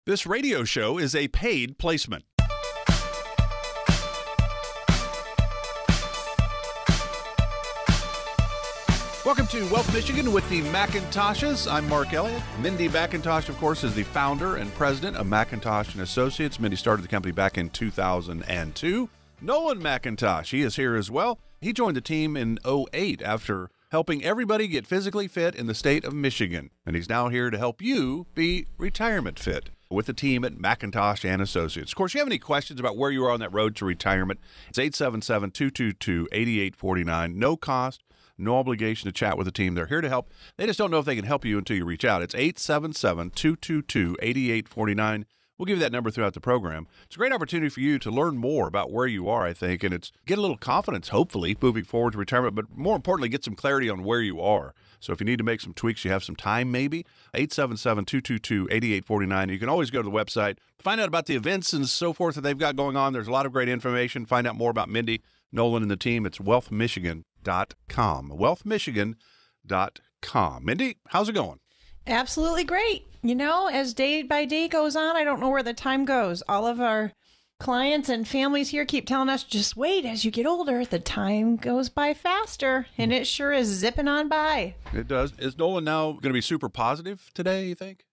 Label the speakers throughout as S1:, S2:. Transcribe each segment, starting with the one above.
S1: This radio show is a paid placement. Welcome to Wealth Michigan with the McIntoshes. I'm Mark Elliott. Mindy McIntosh, of course, is the founder and president of McIntosh & Associates. Mindy started the company back in 2002. Nolan McIntosh, he is here as well. He joined the team in 2008 after helping everybody get physically fit in the state of Michigan. And he's now here to help you be retirement fit with the team at McIntosh & Associates. Of course, if you have any questions about where you are on that road to retirement, it's 877-222-8849. No cost. No obligation to chat with the team. They're here to help. They just don't know if they can help you until you reach out. It's 877-222-8849. We'll give you that number throughout the program. It's a great opportunity for you to learn more about where you are, I think, and it's get a little confidence, hopefully, moving forward to retirement, but more importantly, get some clarity on where you are. So if you need to make some tweaks, you have some time maybe, 877-222-8849. You can always go to the website, find out about the events and so forth that they've got going on. There's a lot of great information. Find out more about Mindy, Nolan, and the team. It's wealthmichigan.com. wealthmichigan.com. Mindy, how's it going?
S2: Absolutely great. You know, as day by day goes on, I don't know where the time goes. All of our clients and families here keep telling us, just wait, as you get older, the time goes by faster, and it sure is zipping on by.
S1: It does. Is Nolan now going to be super positive today, you think?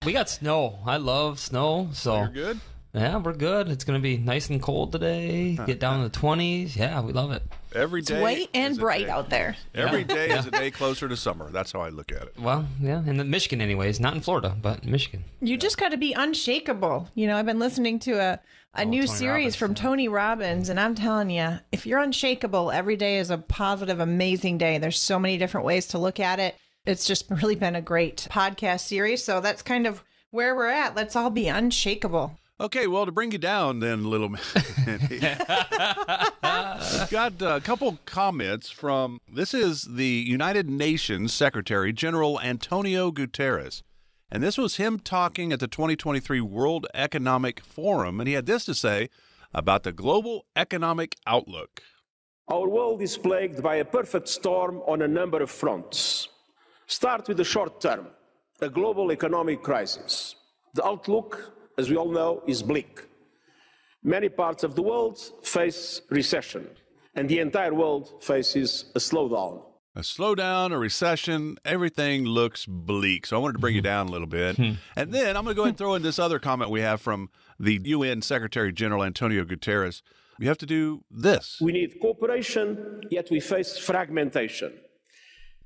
S3: We got snow. I love snow. So
S1: You're good?
S3: Yeah, we're good. It's going to be nice and cold today. Get down to the 20s. Yeah, we love it.
S1: Every day.
S2: It's white and bright out there.
S1: Every day is a day closer to summer. That's how I look at it.
S3: Well, yeah, in Michigan anyways. Not in Florida, but Michigan.
S2: You just got to be unshakable. You know, I've been listening to a new
S3: Tony
S2: series
S3: Robbins,
S2: from
S3: yeah.
S2: Tony Robbins, and I'm telling you, if you're unshakable, every day is a positive, amazing day. There's so many different ways to look at it. It's just really been a great podcast series. So that's kind of where we're at. Let's all be unshakable.
S1: Okay, well, to bring you down then, little Mindy, I've got a couple comments from, this is the United Nations Secretary General Antonio Guterres. And this was him talking at the 2023 World Economic Forum. And he had this to say about the global economic outlook.
S4: Our world is plagued by a perfect storm on a number of fronts. Start with the short term, a global economic crisis. The outlook, as we all know, is bleak. Many parts of the world face recession, and the entire world faces a slowdown.
S1: A slowdown, a recession, everything looks bleak. So I wanted to bring you down a little bit. And then I'm going to go ahead and throw in this other comment we have from the UN Secretary General Antonio Guterres. You have to do this.
S4: We need cooperation, yet we face fragmentation.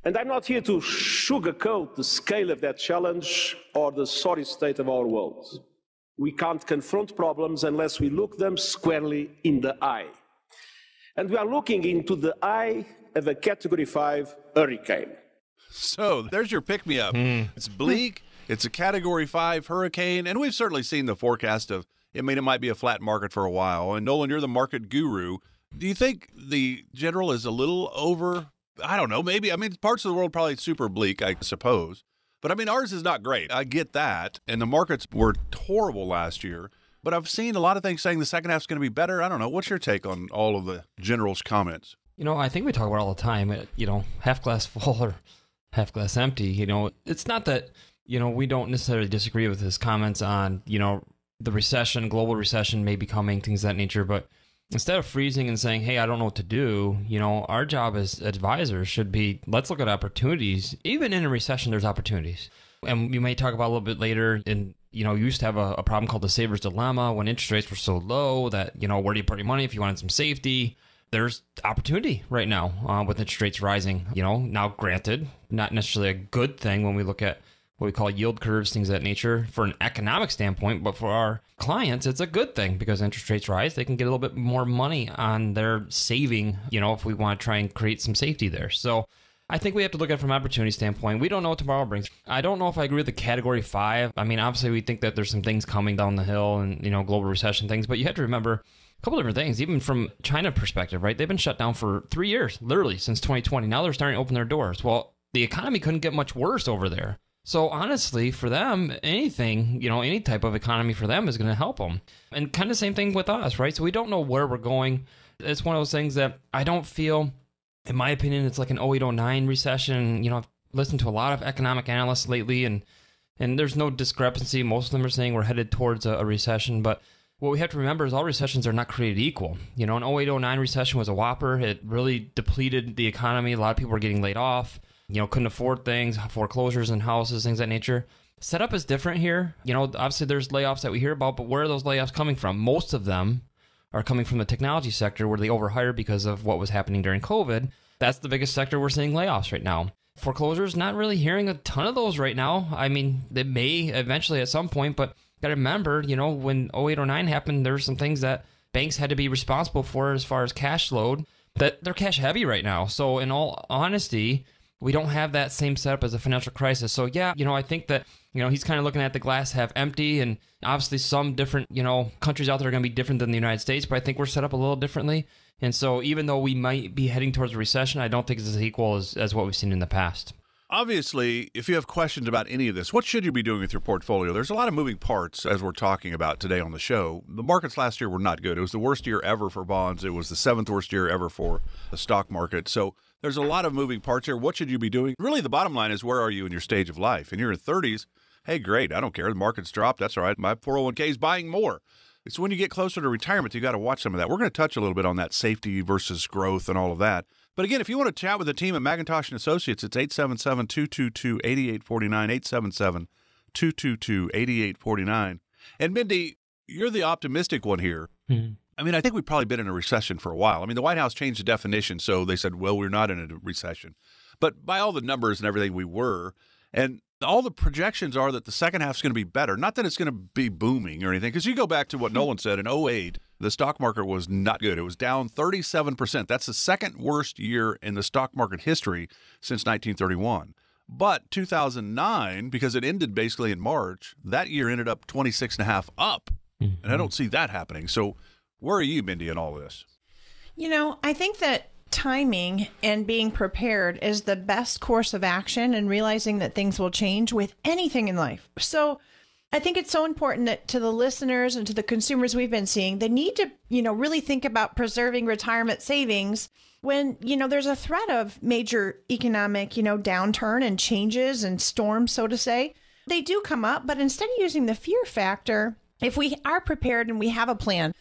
S4: And I'm not here to sugarcoat the scale of that challenge or the sorry state of our world. We can't confront problems unless we look them squarely in the eye. And we are looking into the eye of a Category 5 hurricane.
S1: So there's your pick-me-up. It's bleak. It's a Category 5 hurricane. And we've certainly seen the forecast of, I mean, it might be a flat market for a while. And Nolan, you're the market guru. Do you think the general is a little over, I don't know, maybe, I mean, parts of the world probably super bleak, I suppose. But I mean, ours is not great. I get that. And the markets were horrible last year. But I've seen a lot of things saying the second half is going to be better. I don't know. What's your take on all of the general's comments?
S3: You know, I think we talk about it all the time, half glass full or half glass empty. You know, it's not that, we don't necessarily disagree with his comments on, the recession, global recession may be coming, things of that nature. But instead of freezing and saying, hey, I don't know what to do, our job as advisors should be, let's look at opportunities. Even in a recession, there's opportunities. And we may talk about a little bit later, you used to have a problem called the saver's dilemma when interest rates were so low that, where do you put your money if you wanted some safety? There's opportunity right now with interest rates rising. Now granted, not necessarily a good thing when we look at what we call yield curves, things of that nature, for an economic standpoint. But for our clients, it's a good thing because interest rates rise. They can get a little bit more money on their saving, if we want to try and create some safety there. So I think we have to look at it from an opportunity standpoint. We don't know what tomorrow brings. I don't know if I agree with the Category 5. I mean, obviously, we think that there's some things coming down the hill and, global recession things. But you have to remember a couple different things, even from China perspective, right? They've been shut down for 3 years, literally, since 2020. Now they're starting to open their doors. Well, the economy couldn't get much worse over there. So honestly, for them, anything, any type of economy for them is going to help them. And kind of same thing with us, right? So we don't know where we're going. It's one of those things that I don't feel, in my opinion, it's like an 08-09 recession. I've listened to a lot of economic analysts lately, and And there's no discrepancy. Most of them are saying we're headed towards a recession. But what we have to remember is all recessions are not created equal. An 08-09 recession was a whopper. It really depleted the economy. A lot of people were getting laid off, couldn't afford things, foreclosures in houses, things of that nature. Setup is different here. Obviously there's layoffs that we hear about, but where are those layoffs coming from? Most of them are coming from the technology sector where they overhired because of what was happening during COVID. That's the biggest sector we're seeing layoffs right now. Foreclosures, not really hearing a ton of those right now. I mean, they may eventually at some point, but got to remember, when 08-09 happened, there were some things that banks had to be responsible for as far as cash load, that they're cash heavy right now. So in all honesty, we don't have that same setup as a financial crisis. So yeah, I think that, he's kind of looking at the glass half empty, and obviously some different, countries out there are going to be different than the United States, but I think we're set up a little differently. And so even though we might be heading towards a recession, I don't think it's as equal as what we've seen in the past.
S1: Obviously, if you have questions about any of this, what should you be doing with your portfolio? There's a lot of moving parts, as we're talking about today on the show. The markets last year were not good. It was the worst year ever for bonds. It was the 7th worst year ever for the stock market. So there's a lot of moving parts here. What should you be doing? Really, the bottom line is, where are you in your stage of life? In your 30s, hey, great, I don't care. The market's dropped. That's all right. My 401k is buying more. It's when you get closer to retirement, you got to watch some of that. We're going to touch a little bit on that safety versus growth and all of that. But again, if you want to chat with the team at McIntosh & Associates, it's 877-222-8849, 877-222-8849. And Mindy, you're the optimistic one here. Mm-hmm. I mean, I think we've probably been in a recession for a while. I mean, the White House changed the definition, so they said, well, we're not in a recession. But by all the numbers and everything, we were. And all the projections are that the second half is going to be better. Not that it's going to be booming or anything, because you go back to what Nolan said in 08, the stock market was not good. It was down 37%. That's the second worst year in the stock market history since 1931. But 2009, because it ended basically in March, that year ended up 26.5 up. Mm-hmm. And I don't see that happening. So where are you, Mindy, in all this?
S2: I think that timing and being prepared is the best course of action, and realizing that things will change with anything in life. So I think it's so important that to the listeners and to the consumers we've been seeing, they need to, really think about preserving retirement savings when, there's a threat of major economic, downturn and changes and storms, so to say. They do come up, but instead of using the fear factor, if we are prepared and we have a plan.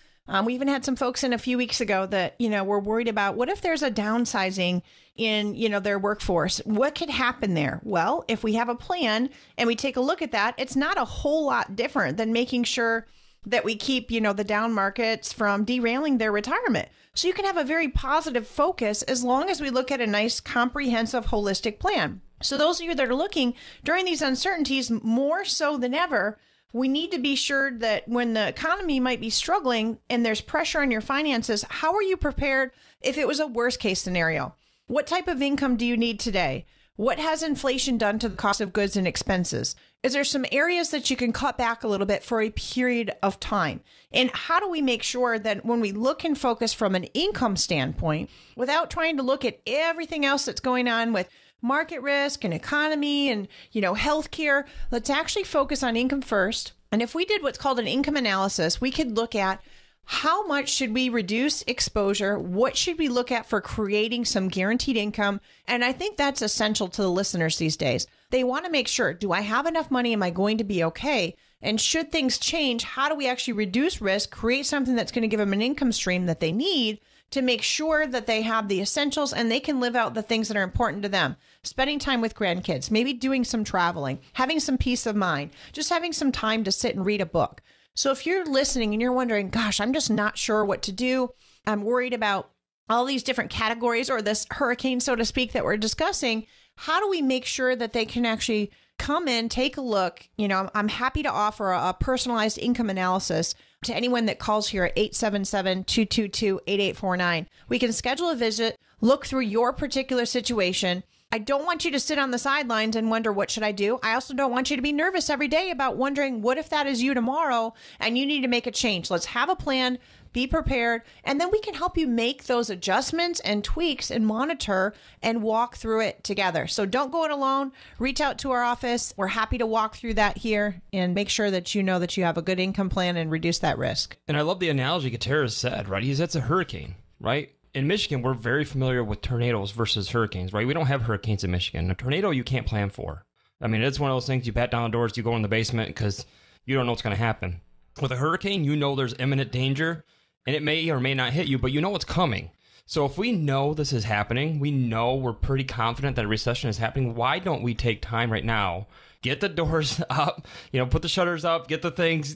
S2: We even had some folks in a few weeks ago that, were worried about what if there's a downsizing in, their workforce? What could happen there? Well, if we have a plan and we take a look at that, it's not a whole lot different than making sure that we keep, the down markets from derailing their retirement. So you can have a very positive focus as long as we look at a nice, comprehensive, holistic plan. So those of you that are looking during these uncertainties, more so than ever, we need to be sure that when the economy might be struggling and there's pressure on your finances, how are you prepared if it was a worst case scenario? What type of income do you need today? What has inflation done to the cost of goods and expenses? Is there some areas that you can cut back a little bit for a period of time? And how do we make sure that when we look and focus from an income standpoint, without trying to look at everything else that's going on with market risk and economy and, healthcare, let's actually focus on income first. And if we did what's called an income analysis, we could look at how much should we reduce exposure? What should we look at for creating some guaranteed income? And I think that's essential to the listeners these days. They want to make sure, do I have enough money? Am I going to be okay? And should things change, how do we actually reduce risk, create something that's going to give them an income stream that they need to make sure that they have the essentials and they can live out the things that are important to them. Spending time with grandkids, maybe doing some traveling, having some peace of mind, just having some time to sit and read a book. So if you're listening and you're wondering, gosh, I'm just not sure what to do, I'm worried about all these different categories or this hurricane, so to speak, that we're discussing, how do we make sure that they can actually come in, take a look? I'm happy to offer a personalized income analysis to anyone that calls here at 877-222-8849. We can schedule a visit, look through your particular situation. I don't want you to sit on the sidelines and wonder, what should I do? I also don't want you to be nervous every day about wondering, what if that is you tomorrow and you need to make a change? Let's have a plan, be prepared, and then we can help you make those adjustments and tweaks and monitor and walk through it together. So don't go it alone. Reach out to our office. We're happy to walk through that here and make sure that you know that you have a good income plan and reduce that risk.
S3: And I love the analogy Gutierrez said, right? It's a hurricane, right? In Michigan, we're very familiar with tornadoes versus hurricanes, right? We don't have hurricanes in Michigan. A tornado you can't plan for. I mean, it's one of those things you bat down the doors, you go in the basement because you don't know what's going to happen. With a hurricane, you know there's imminent danger, and it may or may not hit you, but you know what's coming. So if we know this is happening, we know we're pretty confident that a recession is happening, why don't we take time right now, get the doors up, put the shutters up, get the things,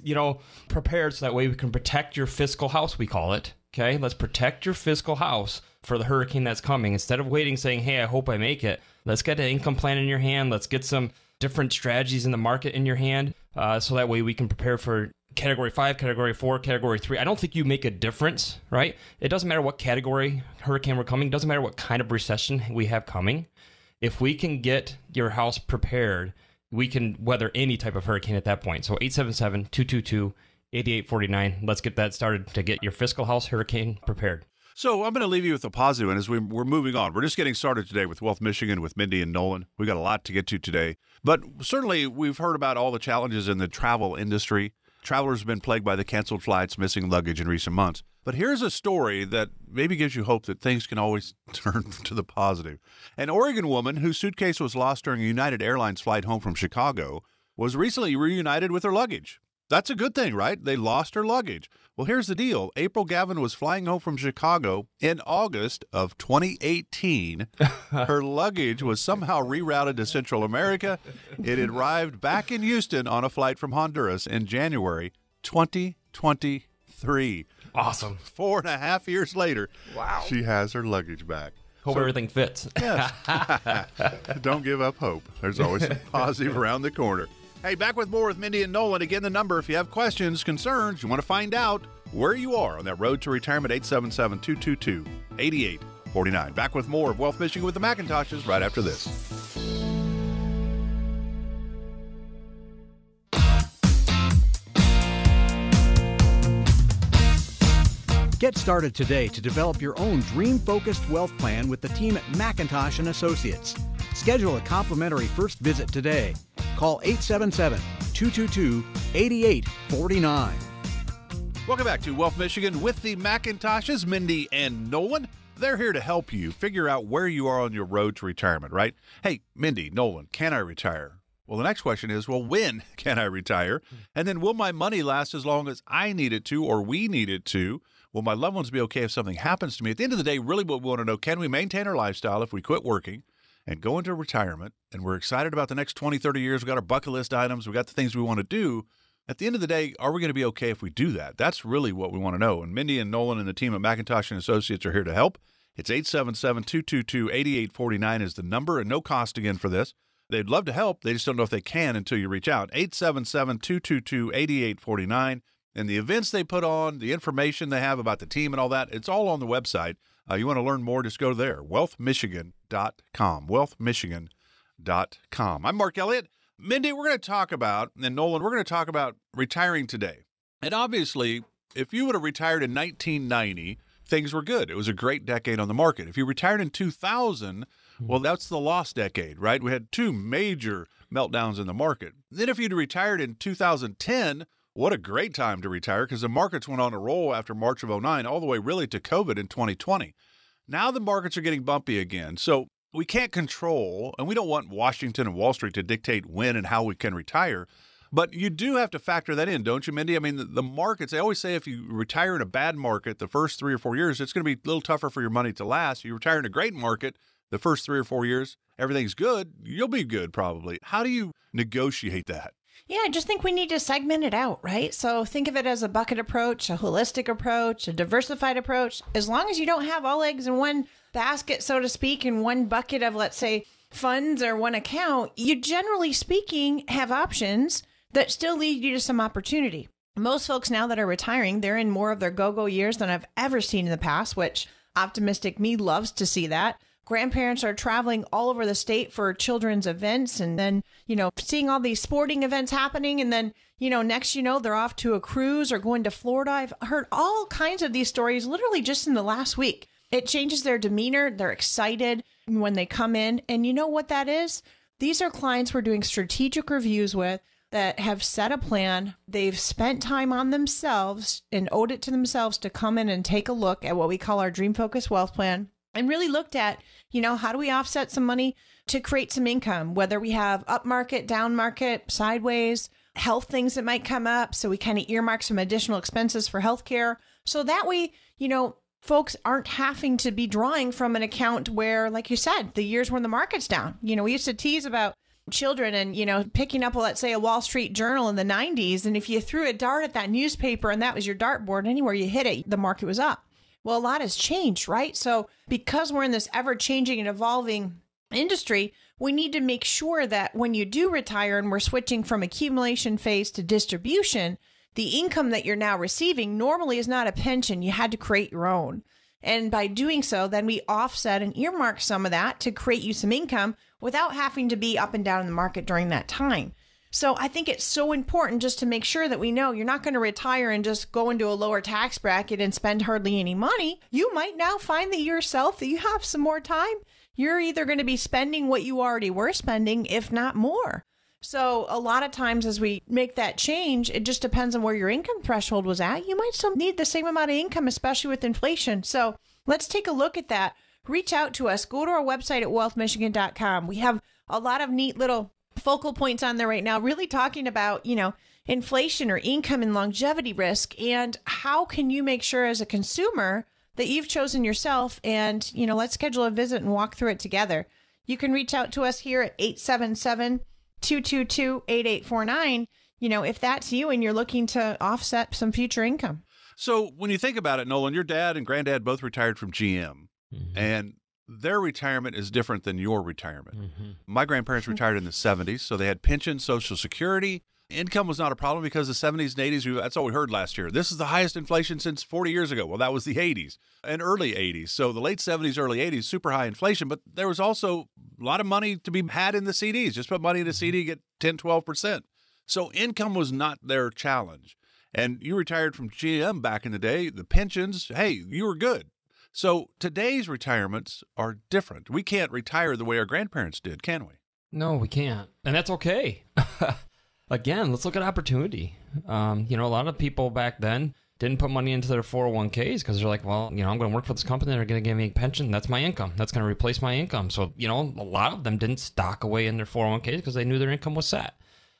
S3: prepared so that way we can protect your fiscal house, we call it. Okay, let's protect your fiscal house for the hurricane that's coming. Instead of waiting saying, hey, I hope I make it, let's get an income plan in your hand. Let's get some different strategies in the market in your hand so that way we can prepare for Category 5, Category 4, Category 3. I don't think you make a difference, right? It doesn't matter what category hurricane we're coming. It doesn't matter what kind of recession we have coming. If we can get your house prepared, we can weather any type of hurricane at that point. So 877-222-8849. Let's get that started to get your fiscal house hurricane prepared.
S1: So I'm going to leave you with a positive, and as we're moving on, we're just getting started today with Wealth Michigan with Mindy and Nolan. We got a lot to get to today, but certainly we've heard about all the challenges in the travel industry. Travelers have been plagued by the canceled flights, missing luggage in recent months. But here's a story that maybe gives you hope that things can always turn to the positive. An Oregon woman whose suitcase was lost during a United Airlines flight home from Chicago was recently reunited with her luggage. That's a good thing, right? They lost her luggage. Well, here's the deal. April Gavin was flying home from Chicago in August of 2018. Her luggage was somehow rerouted to Central America. It arrived back in Houston on a flight from Honduras in January 2023.
S3: Awesome.
S1: 4.5 years later,
S2: Wow.
S1: she has her luggage back.
S3: Hope everything fits.
S1: Yes. Don't give up hope. There's always some positive around the corner. Hey, back with more with Mindy and Nolan. Again, the number, if you have questions, concerns, you want to find out where you are on that road to retirement, 877-222-8849. Back with more of Wealth Michigan with the McIntoshes right after this.
S5: Get started today to develop your own dream-focused wealth plan with the team at McIntosh & Associates. Schedule a complimentary first visit today. Call 877-222-8849.
S1: Welcome back to Wealth Michigan with the McIntoshes, Mindy and Nolan. They're here to help you figure out where you are on your road to retirement, right? Hey, Mindy, Nolan, can I retire? Well, the next question is, well, when can I retire? And then will my money last as long as I need it to or we need it to? Will my loved ones be okay if something happens to me? At the end of the day, really what we want to know, can we maintain our lifestyle if we quit working and go into retirement? And we're excited about the next 20, 30 years. We've got our bucket list items. We've got the things we want to do. At the end of the day, are we going to be okay if we do that? That's really what we want to know. And Mindy and Nolan and the team at McIntosh & Associates are here to help. It's 877-222-8849 is the number, and no cost again for this. They'd love to help. They just don't know if they can until you reach out. 877-222-8849. And the events they put on, the information they have about the team and all that, it's all on the website. You want to learn more, just go there, wealthmichigan.com, wealthmichigan.com. I'm Mark Elliott. Mindy, we're going to talk about, and Nolan, we're going to talk about retiring today. And obviously, if you would have retired in 1990, things were good. It was a great decade on the market. If you retired in 2000, well, that's the lost decade, right? We had two major meltdowns in the market. Then if you'd retired in 2010, what a great time to retire because the markets went on a roll after March of 2009, all the way really to COVID in 2020. Now the markets are getting bumpy again. So we can't control, and we don't want Washington and Wall Street to dictate when and how we can retire. But you do have to factor that in, don't you, Mindy? I mean, the markets, they always say if you retire in a bad market the first 3 or 4 years, it's going to be a little tougher for your money to last. You retire in a great market the first 3 or 4 years, everything's good, you'll be good probably. How do you negotiate that?
S2: Yeah, I just think we need to segment it out, right? So think of it as a bucket approach, a holistic approach, a diversified approach. As long as you don't have all eggs in one basket, so to speak, in one bucket of, let's say, funds or one account, you generally speaking have options that still lead you to some opportunity. Most folks now that are retiring, they're in more of their go-go years than I've ever seen in the past, which optimistic me loves to see that. Grandparents are traveling all over the state for children's events and then, seeing all these sporting events happening. And then, next, they're off to a cruise or going to Florida. I've heard all kinds of these stories literally just in the last week. It changes their demeanor. They're excited when they come in. And you know what that is? These are clients we're doing strategic reviews with that have set a plan. They've spent time on themselves and owed it to themselves to come in and take a look at what we call our Dream Focus Wealth Plan. And really looked at, how do we offset some money to create some income, whether we have up market, down market, sideways, health things that might come up. So we kind of earmark some additional expenses for healthcare. So that way, folks aren't having to be drawing from an account where, like you said, the years when the market's down. We used to tease about children and, picking up, let's say, a Wall Street Journal in the 90s. And if you threw a dart at that newspaper and that was your dartboard, anywhere you hit it, the market was up. Well, a lot has changed, right? So because we're in this ever-changing and evolving industry, we need to make sure that when you do retire and we're switching from accumulation phase to distribution, the income that you're now receiving normally is not a pension. You had to create your own. And by doing so, then we offset and earmark some of that to create you some income without having to be up and down in the market during that time. So I think it's so important just to make sure that we know you're not going to retire and just go into a lower tax bracket and spend hardly any money. You might now find that yourself that you have some more time. You're either going to be spending what you already were spending, if not more. So a lot of times as we make that change, it just depends on where your income threshold was at. You might still need the same amount of income, especially with inflation. So let's take a look at that. Reach out to us. Go to our website at wealthmichigan.com. We have a lot of neat little focal points on there right now, really talking about, inflation or income and longevity risk, and how can you make sure as a consumer that you've chosen yourself, and, let's schedule a visit and walk through it together. You can reach out to us here at 877-222-8849, if that's you and you're looking to offset some future income.
S1: So when you think about it, Nolan, your dad and granddad both retired from GM, and their retirement is different than your retirement. My grandparents retired in the 70s, so they had pension, Social Security. Income was not a problem because the 70s and 80s, that's all we heard last year. This is the highest inflation since 40 years ago. Well, that was the 80s and early 80s. So the late 70s, early 80s, super high inflation. But there was also a lot of money to be had in the CDs. Just put money in a CD, get 10, 12%. So income was not their challenge. And you retired from GM back in the day. The pensions, hey, you were good. So today's retirements are different. We can't retire the way our grandparents did, can we?
S3: No, we can't. And that's okay. Again, let's look at opportunity. A lot of people back then didn't put money into their 401ks because they're like, well, I'm going to work for this company. They're going to give me a pension. That's my income. That's going to replace my income. So, a lot of them didn't stock away in their 401ks because they knew their income was set.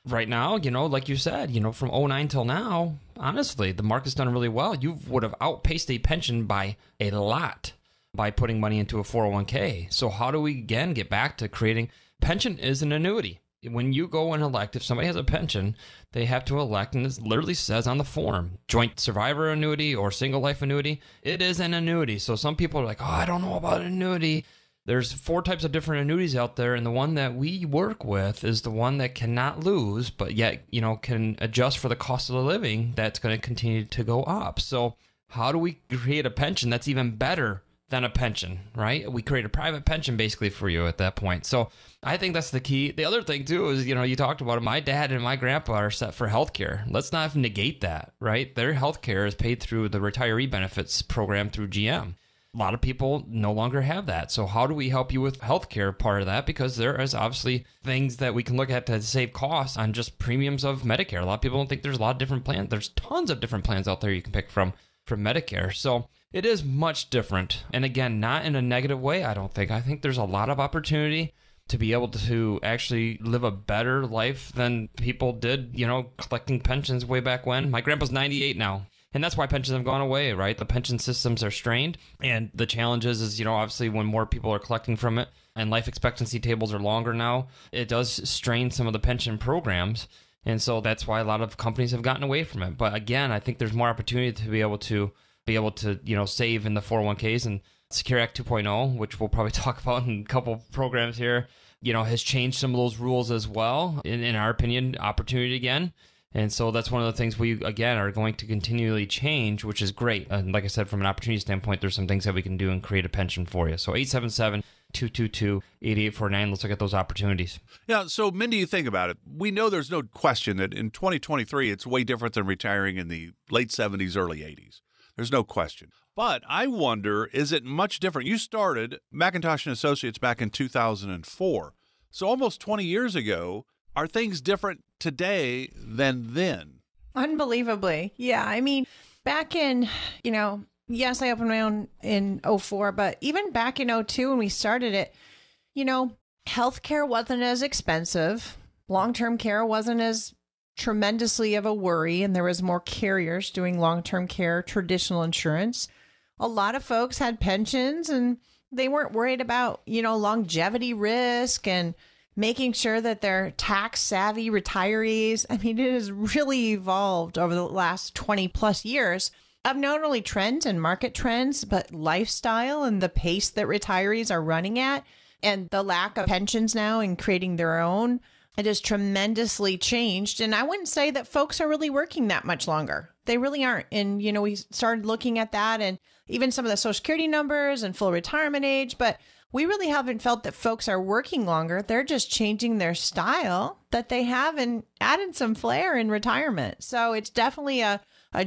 S3: Right now, like you said, from 2009 till now, honestly, the market's done really well. You would have outpaced a pension by a lot by putting money into a 401k. So how do we, again, get back to creating... Pension is an annuity. When you go and elect, if somebody has a pension, they have to elect, and it literally says on the form, joint survivor annuity or single life annuity. It is an annuity. So some people are like, I don't know about an annuity. There's 4 types of different annuities out there, and the one that we work with is the one that cannot lose, but yet, can adjust for the cost of the living that's going to continue to go up. So how do we create a pension that's even better than a pension, right? We create a private pension basically for you at that point. So I think that's the key. The other thing too is, you talked about it. My dad and my grandpa are set for healthcare. Let's not negate that, right? Their healthcare is paid through the retiree benefits program through GM. A lot of people no longer have that. So how do we help you with healthcare part of that? Because there is obviously things that we can look at to save costs on just premiums of Medicare. A lot of people don't think there's a lot of different plans. There's tons of different plans out there you can pick from Medicare. So it is much different. And again, not in a negative way, I don't think. I think there's a lot of opportunity to be able to actually live a better life than people did, collecting pensions way back when. My grandpa's 98 now. And that's why pensions have gone away, right? The pension systems are strained. And the challenge is, obviously when more people are collecting from it and life expectancy tables are longer now, it does strain some of the pension programs. And so that's why a lot of companies have gotten away from it. But again, I think there's more opportunity to be able to save in the 401ks, and Secure Act 2.0, which we'll probably talk about in a couple programs here, has changed some of those rules as well. In our opinion, opportunity again. And so that's one of the things we, again, are going to continually change, which is great. And like I said, from an opportunity standpoint, there's some things that we can do and create a pension for you. So 877-222-8849. Let's look at those opportunities.
S1: Yeah. So, Mindy, you think about it. We know there's no question that in 2023, it's way different than retiring in the late 70s, early 80s. There's no question. But I wonder, is it much different? You started McIntosh & Associates back in 2004. So almost 20 years ago. Are things different today than then?
S2: Unbelievably. Yeah. I mean, back in, yes, I opened my own in 2004, but even back in 2002 when we started it, healthcare wasn't as expensive. Long-term care wasn't as tremendously of a worry, and there was more carriers doing long-term care, traditional insurance. A lot of folks had pensions, and they weren't worried about, longevity risk and making sure that they're tax-savvy retirees. I mean, it has really evolved over the last 20 plus years of not only trends and market trends, but lifestyle and the pace that retirees are running at, and the lack of pensions now and creating their own. It has tremendously changed. And I wouldn't say that folks are really working that much longer. They really aren't. And, we started looking at that and even some of the Social Security numbers and full retirement age, but we really haven't felt that folks are working longer. They're just changing their style that they have and adding some flair in retirement. So it's definitely a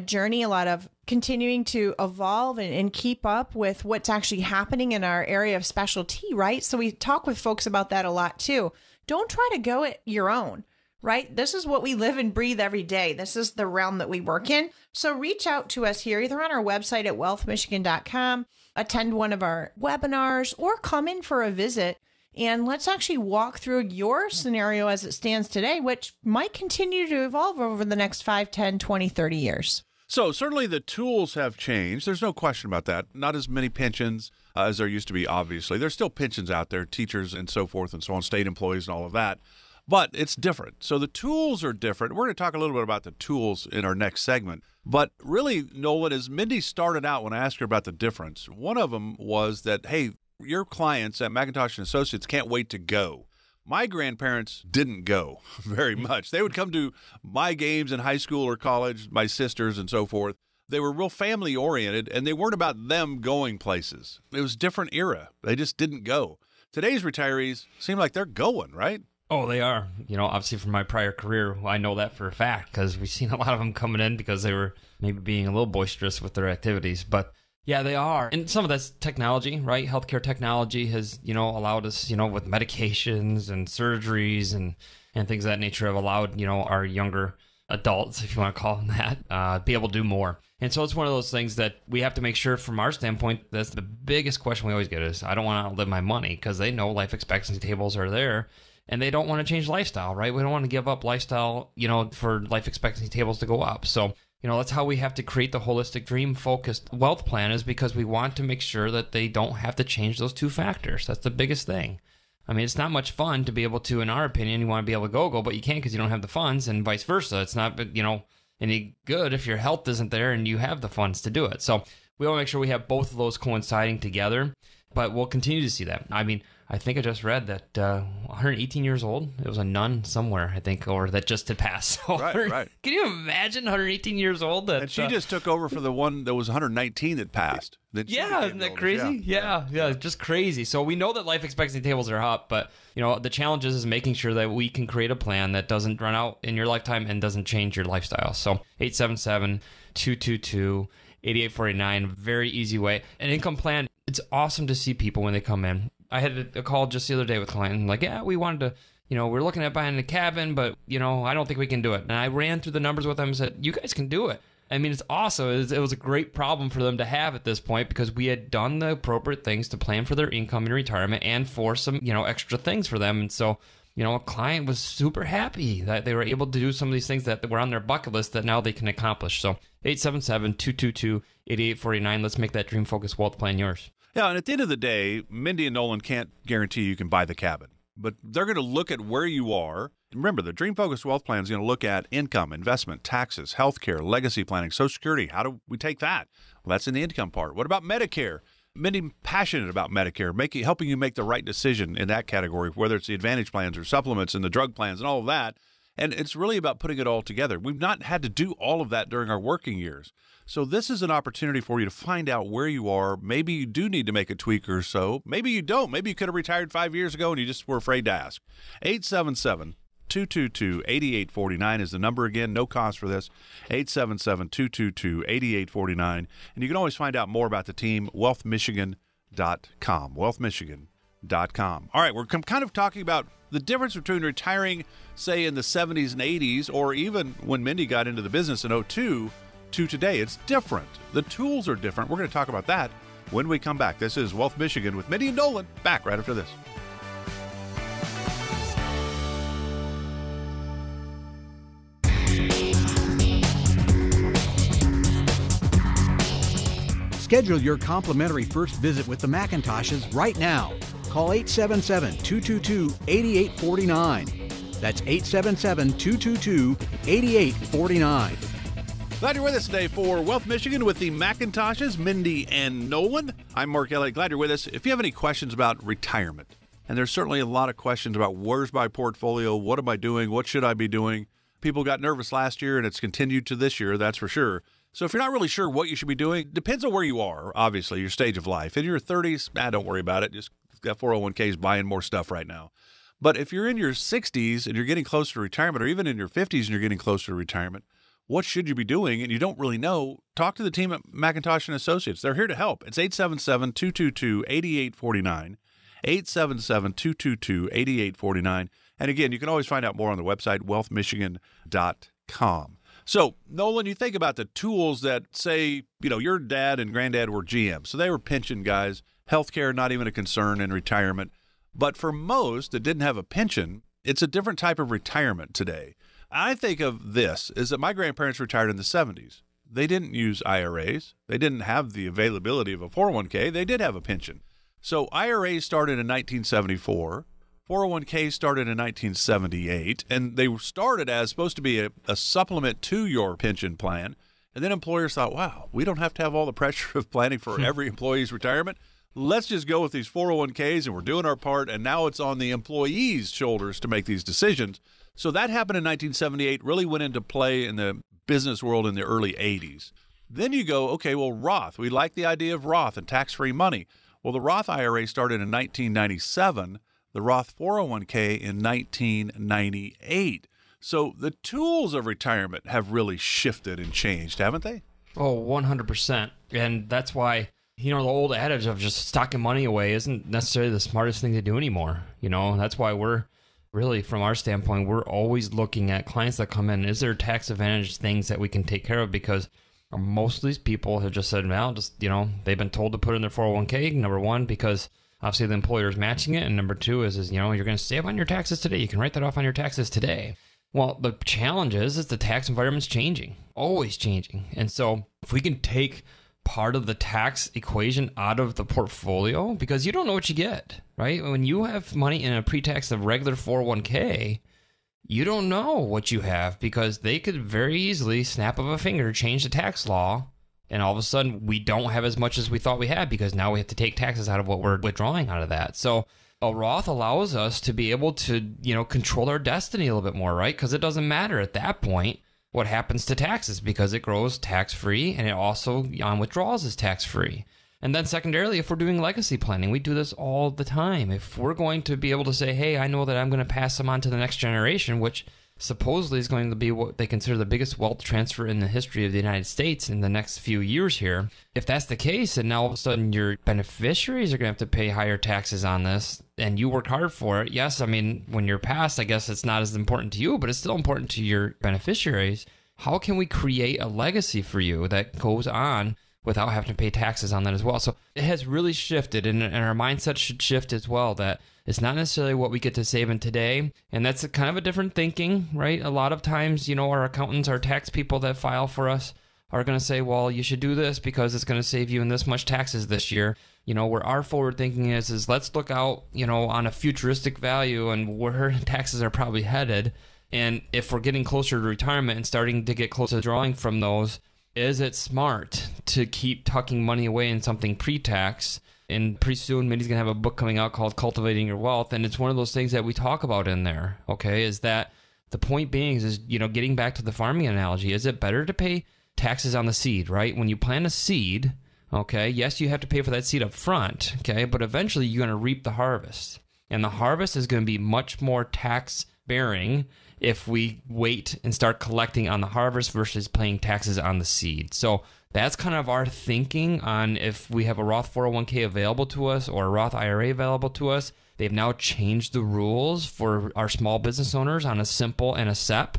S2: journey, a lot of continuing to evolve and keep up with what's actually happening in our area of specialty, right? So we talk with folks about that a lot too. Don't try to go it your own, right? This is what we live and breathe every day. This is the realm that we work in. So reach out to us here, either on our website at wealthmichigan.com, attend one of our webinars, or come in for a visit. And let's actually walk through your scenario as it stands today, which might continue to evolve over the next 5, 10, 20, 30 years.
S1: So certainly the tools have changed. There's no question about that. Not as many pensions as there used to be, obviously. There's still pensions out there, teachers and so forth and so on, state employees and all of that. But it's different. So the tools are different. We're going to talk a little bit about the tools in our next segment. But really, Nolan, as Mindy started out when I asked her about the difference, one of them was that, hey, your clients at McIntosh & Associates can't wait to go. My grandparents didn't go very much. They would come to my games in high school or college, my sisters and so forth. They were real family oriented, and they weren't about them going places. It was a different era. They just didn't go. Today's retirees seem like they're going, right?
S3: Oh, they are. Obviously from my prior career, I know that for a fact because we've seen a lot of them coming in because they were maybe being a little boisterous with their activities. But yeah, they are. And some of that's technology, right? Healthcare technology has, allowed us, with medications and surgeries and things of that nature have allowed, our younger adults, if you want to call them that, be able to do more. And so it's one of those things that we have to make sure from our standpoint, that's the biggest question we always get is, I don't want to outlive my money because they know life expectancy tables are there. And they don't want to change lifestyle, right? We don't want to give up lifestyle, for life expectancy tables to go up. So, that's how we have to create the holistic dream-focused wealth plan, is because we want to make sure that they don't have to change those two factors. That's the biggest thing. I mean, it's not much fun to be able to, in our opinion, you want to be able to go, but you can't because you don't have the funds, and vice versa. It's not, any good if your health isn't there and you have the funds to do it. So we want to make sure we have both of those coinciding together, but we'll continue to see that. I mean, I think I just read that 118 years old, it was a nun somewhere, I think, or that just had passed. So
S1: right.
S3: Can you imagine 118 years old?
S1: And she just took over for the one that was 119 that passed.
S3: Yeah, isn't that crazy? Yeah, just crazy. So we know that life expectancy tables are up, but the challenge is making sure that we can create a plan that doesn't run out in your lifetime and doesn't change your lifestyle. So 877-222-8849, very easy way. An income plan, it's awesome to see people when they come in. I had a call just the other day with a client, like, yeah, we wanted to, we're looking at buying a cabin, but, I don't think we can do it. And I ran through the numbers with them and said, you guys can do it. I mean, it's awesome. It was a great problem for them to have at this point because we had done the appropriate things to plan for their income in retirement and for some, extra things for them. And so, a client was super happy that they were able to do some of these things that were on their bucket list that now they can accomplish. So 877-222-8849. Let's make that dream focused wealth plan yours.
S1: Yeah, and at the end of the day, Mindy and Nolan can't guarantee you can buy the cabin, but they're going to look at where you are. Remember, the Dream Focused Wealth Plan is going to look at income, investment, taxes, healthcare, legacy planning, Social Security. How do we take that? Well, that's in the income part. What about Medicare? Mindy, passionate about Medicare, helping you make the right decision in that category, whether it's the Advantage plans or supplements and the drug plans and all of that. And it's really about putting it all together. We've not had to do all of that during our working years. So this is an opportunity for you to find out where you are. Maybe you do need to make a tweak or so. Maybe you don't. Maybe you could have retired 5 years ago and you just were afraid to ask. 877-222-8849 is the number again. No cost for this. 877-222-8849. And you can always find out more about the team, wealthmichigan.com. Wealthmichigan.com. All right, we're kind of talking about the difference between retiring, say, in the 70s and 80s, or even when Mindy got into the business in 2002, to today. It's different. The tools are different. We're going to talk about that when we come back. This is Wealth Michigan with Mindy and Nolan. Back right after this.
S5: Schedule your complimentary first visit with the McIntoshes right now. Call 877-222-8849. That's 877-222-8849.
S1: Glad you're with us today for Wealth Michigan with the McIntoshes, Mindy and Nolan. I'm Mark Elliott. Glad you're with us. If you have any questions about retirement, and there's certainly a lot of questions about where's my portfolio, what am I doing, what should I be doing? People got nervous last year, and it's continued to this year, that's for sure. So if you're not really sure what you should be doing, depends on where you are, obviously, your stage of life. In your 30s, don't worry about it. Just got 401ks buying more stuff right now. But if you're in your 60s and you're getting closer to retirement, or even in your 50s and you're getting closer to retirement, what should you be doing? And you don't really know, talk to the team at McIntosh & Associates. They're here to help. It's 877-222-8849, 877-222-8849. And again, you can always find out more on the website, wealthmichigan.com. So, Nolan, you think about the tools that, say, your dad and granddad were GM. So they were pension guys, healthcare not even a concern in retirement. But for most that didn't have a pension, it's a different type of retirement today. I think of this is that my grandparents retired in the 70s. They didn't use IRAs. They didn't have the availability of a 401k. They did have a pension. So IRAs started in 1974. 401k started in 1978, and they started as supposed to be a supplement to your pension plan. And then employers thought, wow, we don't have to have all the pressure of planning for every employee's retirement. Let's just go with these 401ks, and we're doing our part, and now it's on the employee's shoulders to make these decisions. So that happened in 1978, really went into play in the business world in the early 80s. Then you go, okay, well, Roth. We like the idea of Roth and tax-free money. Well, the Roth IRA started in 1997, the Roth 401k in 1998. So the tools of retirement have really shifted and changed, haven't they?
S3: Oh, 100%. And that's why, the old adage of just stocking money away isn't necessarily the smartest thing to do anymore. That's why we're really, from our standpoint, we're always looking at clients that come in. Is there tax advantage things that we can take care of? Because most of these people have just said, well, they've been told to put in their 401k, number one, because obviously the employer is matching it. And number two is you're going to save on your taxes today. You can write that off on your taxes today. Well, the challenge is the tax environment's changing, always changing. And so if we can take part of the tax equation out of the portfolio, because you don't know what you get, right? When you have money in a pre-tax of regular 401k, you don't know what you have, because they could very easily, snap of a finger, change the tax law, and all of a sudden we don't have as much as we thought we had, because now we have to take taxes out of what we're withdrawing out of that. So a Roth allows us to be able to, control our destiny a little bit more, right? Because it doesn't matter at that point what happens to taxes, because it grows tax-free, and it also on withdrawals is tax-free. And then secondarily, if we're doing legacy planning, we do this all the time. If we're going to be able to say, hey, I know that I'm going to pass them on to the next generation, which supposedly is going to be what they consider the biggest wealth transfer in the history of the United States in the next few years here. If that's the case, and now all of a sudden your beneficiaries are going to have to pay higher taxes on this, and you work hard for it, yes, when you're passed, I guess it's not as important to you, but it's still important to your beneficiaries. How can we create a legacy for you that goes on without having to pay taxes on that as well? So it has really shifted, and our mindset should shift as well, that it's not necessarily what we get to save in today. And that's kind of a different thinking, right? A lot of times, our accountants, our tax people that file for us are going to say, well, you should do this because it's going to save you in this much taxes this year. Where our forward thinking is let's look out, on a futuristic value and where taxes are probably headed. And if we're getting closer to retirement and starting to get closer to drawing from those, is it smart to keep tucking money away in something pre-tax? And pretty soon, Mindy's going to have a book coming out called Cultivating Your Wealth. And it's one of those things that we talk about in there, okay, is that the point being is getting back to the farming analogy, is it better to pay taxes on the seed, right? When you plant a seed, okay, yes, you have to pay for that seed up front, okay, but eventually you're going to reap the harvest. And the harvest is going to be much more tax-bearing if we wait and start collecting on the harvest versus paying taxes on the seed. So that's kind of our thinking on if we have a Roth 401k available to us or a Roth IRA available to us. They've now changed the rules for our small business owners on a simple and a SEP.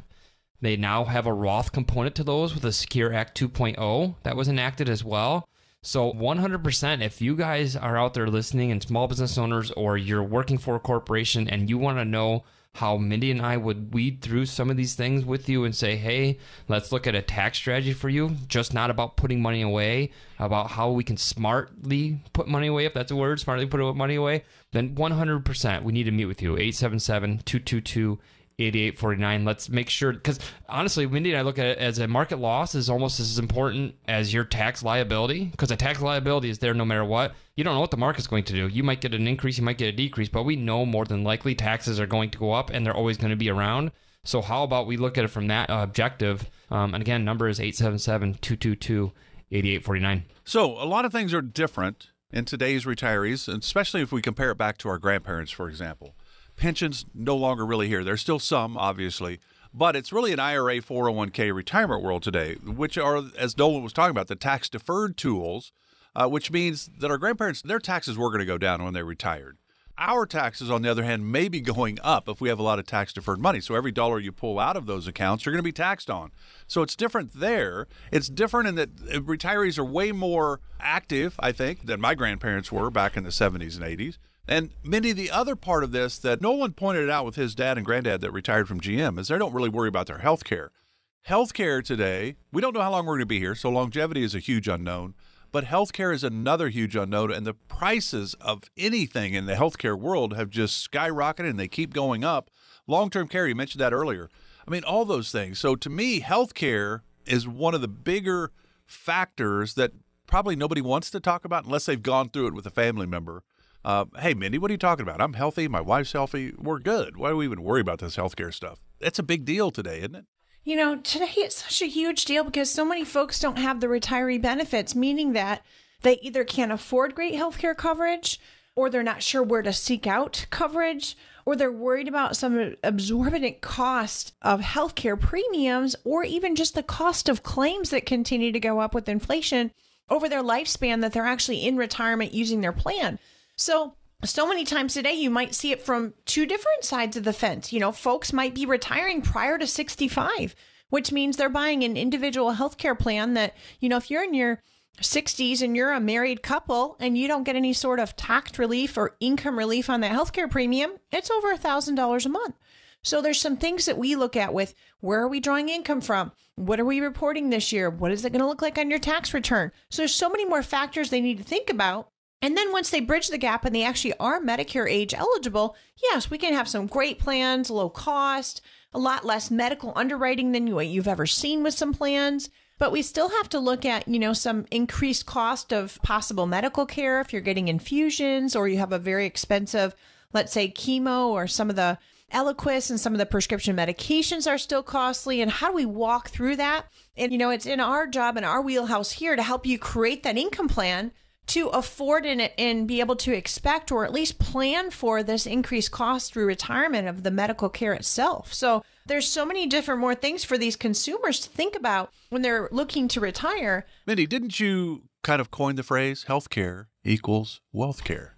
S3: They now have a Roth component to those with a Secure Act 2.0 that was enacted as well. So 100%, if you guys are out there listening and small business owners, or you're working for a corporation and you want to know how Mindy and I would weed through some of these things with you and say, hey, let's look at a tax strategy for you, just not about putting money away, about how we can smartly put money away, if that's a word, smartly put money away, then 100% we need to meet with you. 877-222-8849. Let's make sure, because honestly, Mindy and I look at it as a market loss is almost as important as your tax liability, because a tax liability is there no matter what. You don't know what the market's going to do. You might get an increase, you might get a decrease, but we know more than likely taxes are going to go up and they're always going to be around. So how about we look at it from that objective? And again, number is 877-222-8849.
S1: So a lot of things are different in today's retirees, especially if we compare it back to our grandparents, for example. Pensions no longer really here. There's still some, obviously, but it's really an IRA 401k retirement world today, which are, as Nolan was talking about, the tax-deferred tools, which means that our grandparents, their taxes were going to go down when they retired. Our taxes, on the other hand, may be going up if we have a lot of tax-deferred money. So every dollar you pull out of those accounts, you're going to be taxed on. So it's different there. It's different in that retirees are way more active, I think, than my grandparents were back in the 70s and 80s. And Mindy, the other part of this that Nolan pointed out with his dad and granddad that retired from GM is they don't really worry about their health care. Health care today, we don't know how long we're going to be here, so longevity is a huge unknown. But healthcare is another huge unknown, and the prices of anything in the healthcare world have just skyrocketed, and they keep going up. Long-term care, you mentioned that earlier. I mean, all those things. So to me, healthcare is one of the bigger factors that probably nobody wants to talk about unless they've gone through it with a family member. Hey, Mindy, what are you talking about? I'm healthy. My wife's healthy. We're good. Why do we even worry about this healthcare stuff? It's a big deal today, isn't it?
S2: You know, today it's such a huge deal because so many folks don't have the retiree benefits, meaning that they either can't afford great healthcare coverage, or they're not sure where to seek out coverage, or they're worried about some exorbitant cost of healthcare premiums, or even just the cost of claims that continue to go up with inflation over their lifespan that they're actually in retirement using their plan. So many times today, you might see it from two different sides of the fence. You know, folks might be retiring prior to 65, which means they're buying an individual healthcare plan that, you know, if you're in your 60s and you're a married couple and you don't get any sort of tax relief or income relief on that healthcare premium, it's over $1,000 a month. So there's some things that we look at with where are we drawing income from? What are we reporting this year? What is it going to look like on your tax return? So there's so many more factors they need to think about. And then once they bridge the gap and they actually are Medicare age eligible, yes, we can have some great plans, low cost, a lot less medical underwriting than you've ever seen with some plans. But we still have to look at, you know, some increased cost of possible medical care if you're getting infusions or you have a very expensive, let's say, chemo, or some of the Eliquis and some of the prescription medications are still costly. And how do we walk through that? And, you know, it's in our job and our wheelhouse here to help you create that income plan to afford and be able to expect or at least plan for this increased cost through retirement of the medical care itself. So there's so many different more things for these consumers to think about when they're looking to retire.
S1: Mindy, didn't you kind of coin the phrase healthcare equals wealth care?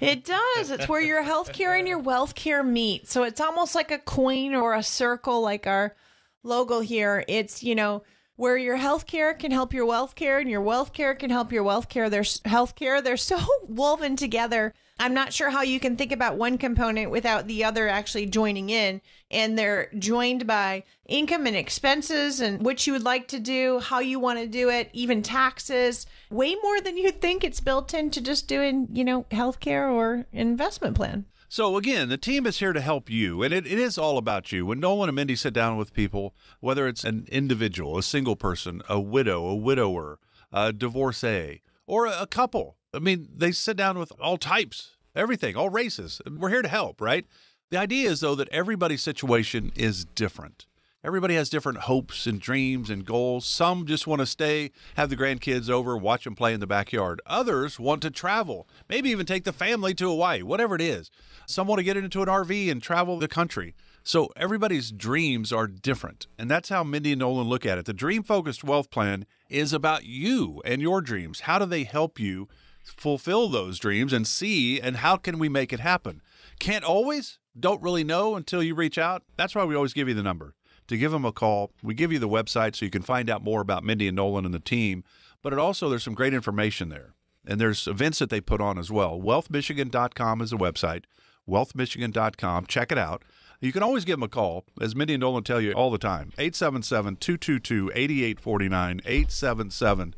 S2: It does. It's where your health care and your wealth care meet. So it's almost like a coin or a circle, like our logo here. It's, you know, where your health care can help your wealth care and your wealth care can help your wealth care. There's health care. They're so woven together. I'm not sure how you can think about one component without the other actually joining in. And they're joined by income and expenses and what you would like to do, how you want to do it, even taxes, way more than you'd think. It's built into just doing, you know, healthcare or investment plan.
S1: So again, the team is here to help you, and it is all about you. When Nolan and Mindy sit down with people, whether it's an individual, a single person, a widow, a widower, a divorcee, or a couple, I mean, they sit down with all types, everything, all races. We're here to help, right? The idea is, though, that everybody's situation is different. Everybody has different hopes and dreams and goals. Some just want to stay, have the grandkids over, watch them play in the backyard. Others want to travel, maybe even take the family to Hawaii, whatever it is. Some want to get into an RV and travel the country. So everybody's dreams are different. And that's how Mindy and Nolan look at it. The Dream Focused Wealth Plan is about you and your dreams. How do they help you fulfill those dreams and see, and how can we make it happen? Can't always, don't really know until you reach out. That's why we always give you the number. To give them a call. We give you the website so you can find out more about Mindy and Nolan and the team, but there's some great information there. And there's events that they put on as well. wealthmichigan.com is the website. wealthmichigan.com. Check it out. You can always give them a call, as Mindy and Nolan tell you all the time, 877-222-8849,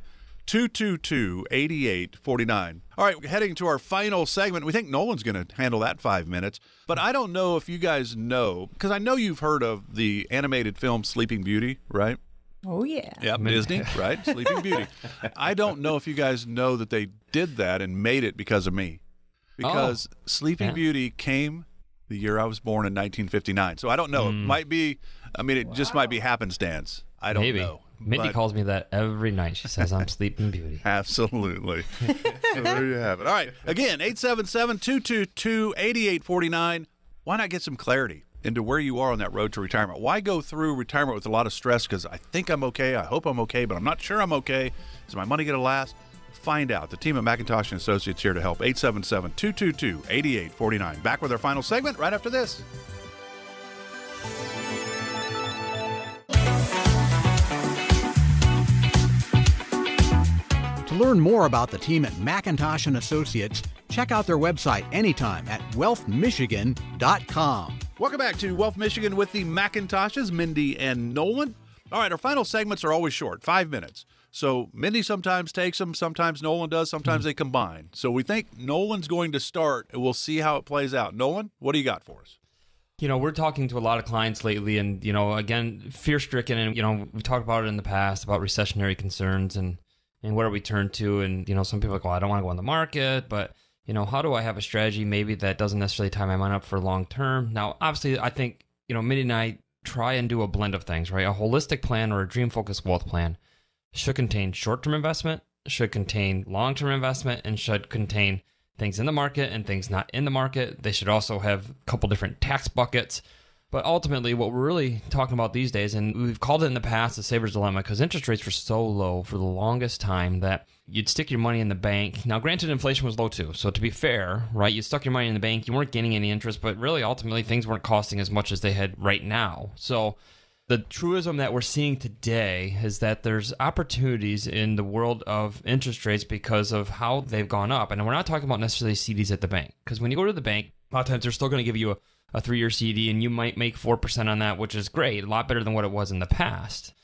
S1: 877-222-8849. All right, heading to our final segment. We think Nolan's going to handle that 5 minutes, but I don't know if you guys know, because I know you've heard of the animated film Sleeping Beauty, right?
S2: Oh, yeah.
S1: Yep, Disney, right? Sleeping Beauty. I don't know if you guys know that they did that and made it because of me. Because Sleeping Beauty came the year I was born in 1959. So I don't know. It might be, it just might be happenstance. I don't know.
S3: Mindy calls me that every night. She says I'm Sleeping Beauty.
S1: Absolutely. So there you have it. All right. Again, 877-222-8849. Why not get some clarity into where you are on that road to retirement? Why go through retirement with a lot of stress? Because I think I'm okay. I hope I'm okay, but I'm not sure I'm okay. Is my money going to last? Find out. The team at McIntosh & Associates here to help. 877-222-8849. Back with our final segment right after this.
S5: To learn more about the team at McIntosh & Associates, check out their website anytime at wealthmichigan.com.
S1: Welcome back to Wealth Michigan with the McIntoshes, Mindy and Nolan. All right, our final segments are always short, 5 minutes. So Mindy sometimes takes them, sometimes Nolan does, sometimes they combine. So we think Nolan's going to start, and we'll see how it plays out. Nolan, what do you got for us?
S3: We're talking to a lot of clients lately, and, again, fear-stricken, and, we talked about it in the past, about recessionary concerns and where we turn to. And, some people are like, well, I don't want to go on the market, but, how do I have a strategy maybe that doesn't necessarily tie my money up for long term? Now, obviously, I think, Mindy and I try and do a blend of things, right? A holistic plan or a dream-focused wealth plan should contain short-term investment, should contain long-term investment, and should contain things in the market and things not in the market. They should also have a couple different tax buckets. But ultimately, what we're really talking about these days, and we've called it in the past the saver's dilemma, because interest rates were so low for the longest time that you'd stick your money in the bank. Now, granted, inflation was low too. So to be fair, right, you stuck your money in the bank, you weren't getting any interest, but really, ultimately, things weren't costing as much as they had right now. So the truism that we're seeing today is that there's opportunities in the world of interest rates because of how they've gone up. And we're not talking about necessarily CDs at the bank, because when you go to the bank, a lot of times they're still going to give you a 3-year CD, and you might make 4% on that, which is great, a lot better than what it was in the past.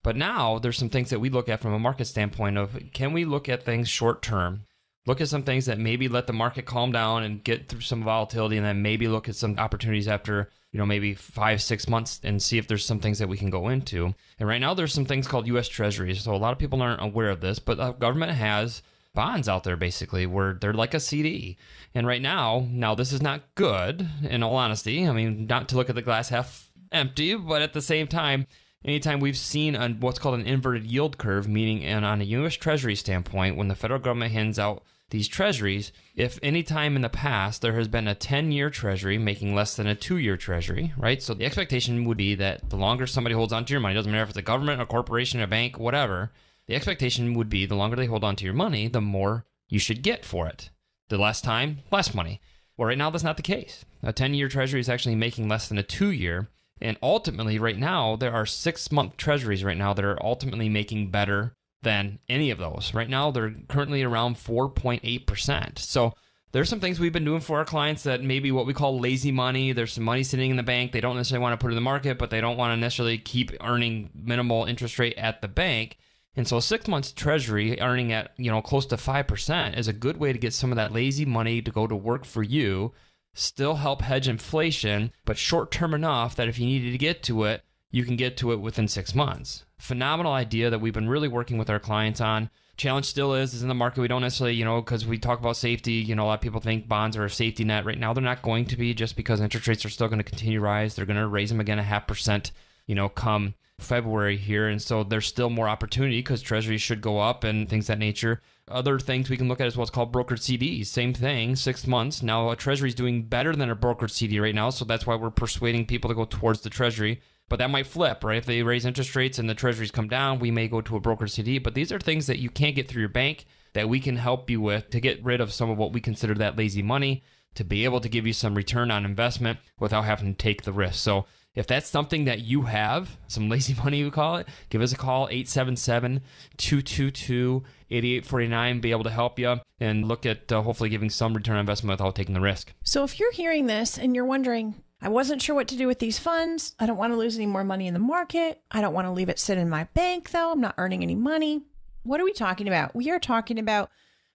S3: But now there's some things that we look at from a market standpoint of, can we look at things short term, look at some things that maybe let the market calm down and get through some volatility, and then maybe look at some opportunities after maybe 5-6 months and see if there's some things that we can go into. And right now there's some things called U.S. Treasuries. So a lot of people aren't aware of this, but the government has bonds out there basically where they're like a CD. And right now this is not good, in all honesty. Not to look at the glass half empty, but at the same time, anytime we've seen what's called an inverted yield curve, meaning on a U.S. Treasury standpoint, when the federal government hands out these treasuries, if any time in the past there has been a 10-year treasury making less than a 2-year treasury, right? So the expectation would be that the longer somebody holds onto your money, doesn't matter if it's a government, a corporation, a bank, whatever, the expectation would be the longer they hold onto your money, the more you should get for it. The less time, less money. Well, right now that's not the case. A 10-year treasury is actually making less than a 2-year. And ultimately, right now, there are 6-month treasuries right now that are ultimately making better than any of those. Right now, they're currently around 4.8%. So there's some things we've been doing for our clients that maybe what we call lazy money. There's some money sitting in the bank. They don't necessarily want to put it in the market, but they don't want to necessarily keep earning minimal interest rate at the bank. And so a 6-month treasury earning at, close to 5% is a good way to get some of that lazy money to go to work for you, still help hedge inflation, but short-term enough that if you needed to get to it, you can get to it within 6 months. Phenomenal idea that we've been really working with our clients on. Challenge still is in the market. We don't necessarily, because we talk about safety, a lot of people think bonds are a safety net. Right now, they're not going to be, just because interest rates are still going to continue to rise. They're going to raise them again 0.5%, come February here. And so there's still more opportunity because treasuries should go up and things of that nature. Other things we can look at is what's called brokered CDs. Same thing, 6 months. Now, a treasury is doing better than a brokered CD right now. So that's why we're persuading people to go towards the treasury. But that might flip, right? If they raise interest rates and the treasuries come down, we may go to a brokered CD. But these are things that you can't get through your bank that we can help you with to get rid of some of what we consider that lazy money, to be able to give you some return on investment without having to take the risk. So If that's something that you have, some lazy money we call it, give us a call, 877-222-8849, be able to help you and look at hopefully giving some return on investment without taking the risk.
S2: So if you're hearing this and you're wondering, I wasn't sure what to do with these funds, I don't want to lose any more money in the market, I don't want to leave it sit in my bank though, I'm not earning any money. What are we talking about? We are talking about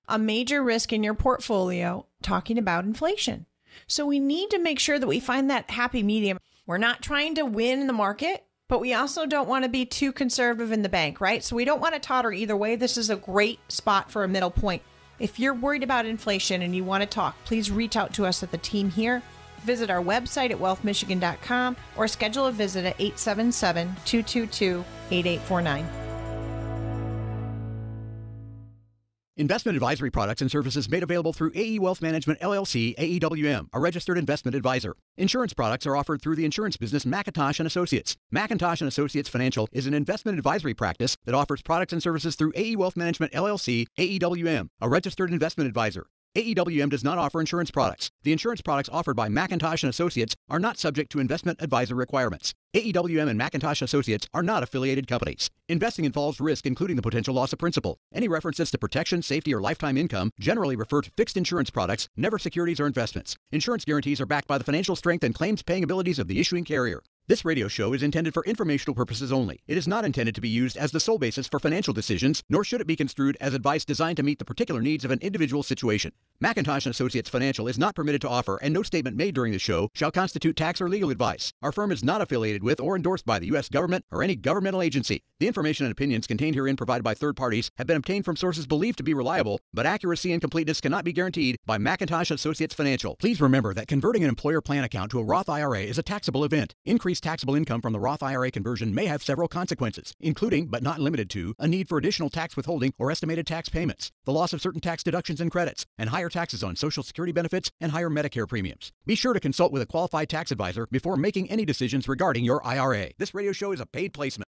S2: a major risk in your portfolio, talking about inflation. So we need to make sure that we find that happy medium. We're not trying to win in the market, but we also don't want to be too conservative in the bank, right? So we don't want to totter either way. This is a great spot for a middle point. If you're worried about inflation and you want to talk, please reach out to us at the team here. Visit our website at wealthmichigan.com or schedule a visit at 877-222-8849.
S5: Investment advisory products and services made available through AE Wealth Management, LLC, AEWM, a registered investment advisor. Insurance products are offered through the insurance business McIntosh & Associates. McIntosh & Associates Financial is an investment advisory practice that offers products and services through AE Wealth Management, LLC, AEWM, a registered investment advisor. AEWM does not offer insurance products. The insurance products offered by McIntosh & Associates are not subject to investment advisor requirements. AEWM and McIntosh Associates are not affiliated companies. Investing involves risk, including the potential loss of principal. Any references to protection, safety, or lifetime income generally refer to fixed insurance products, never securities or investments. Insurance guarantees are backed by the financial strength and claims-paying abilities of the issuing carrier. This radio show is intended for informational purposes only. It is not intended to be used as the sole basis for financial decisions, nor should it be construed as advice designed to meet the particular needs of an individual situation. McIntosh & Associates Financial is not permitted to offer, and no statement made during the show shall constitute tax or legal advice. Our firm is not affiliated with or endorsed by the U.S. government or any governmental agency. The information and opinions contained herein provided by third parties have been obtained from sources believed to be reliable, but accuracy and completeness cannot be guaranteed by McIntosh Associates Financial. Please remember that converting an employer plan account to a Roth IRA is a taxable event. Increased taxable income from the Roth IRA conversion may have several consequences, including, but not limited to, a need for additional tax withholding or estimated tax payments, the loss of certain tax deductions and credits, and higher taxes on Social Security benefits and higher Medicare premiums. Be sure to consult with a qualified tax advisor before making any decisions regarding your IRA. This radio show is a paid placement.